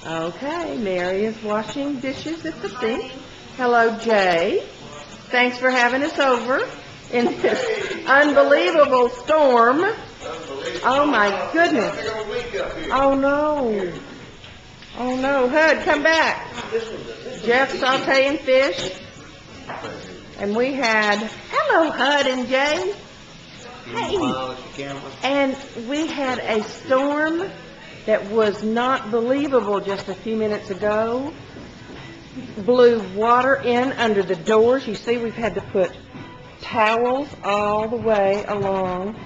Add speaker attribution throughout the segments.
Speaker 1: Okay, Mary is washing dishes at the sink. Hello, Jay. Thanks for having us over in this unbelievable storm. Oh, my goodness. Oh, no. Oh, no. Hud, come back. Jeff sauteing fish. And we had, hello, Hud and Jay. Hey. And we had a storm that was not believable just a few minutes ago. Blew water in under the doors. You see, we've had to put towels all the way along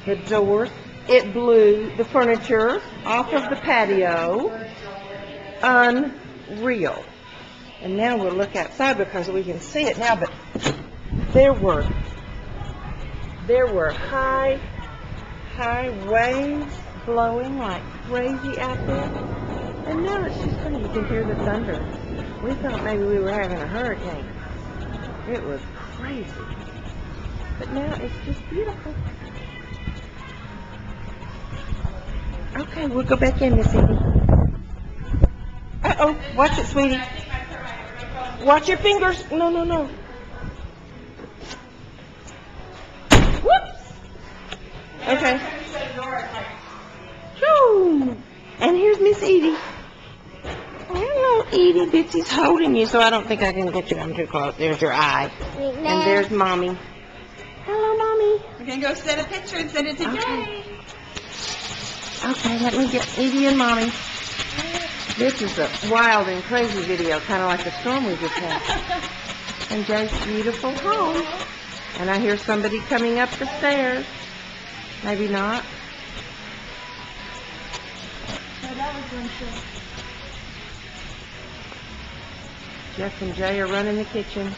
Speaker 1: the doors. It blew the furniture off of the patio. Unreal. And now we'll look outside because we can see it now, but there were high waves blowing like crazy out there. And now it's just funny, you can hear the thunder. We thought maybe we were having a hurricane. It was crazy. But now it's just beautiful. Okay, we'll go back in, Miss Edie. Uh-oh, watch it, sweetie. Watch your fingers. No, no, no. Whoops. Okay. Whew. And here's Miss Edie. Hello, Edie. Bitsy's holding you, so I don't think I can get you. I'm too close. There's your eye. And there's Mommy. Hello, Mommy.
Speaker 2: We're going to go send a picture and send it to Jay.
Speaker 1: Okay, let me get Edie and Mommy. This is a wild and crazy video, kind of like the storm we just had. And Jay's beautiful home. And I hear somebody coming up the stairs. Maybe not. Jeff and Jay are running the kitchen.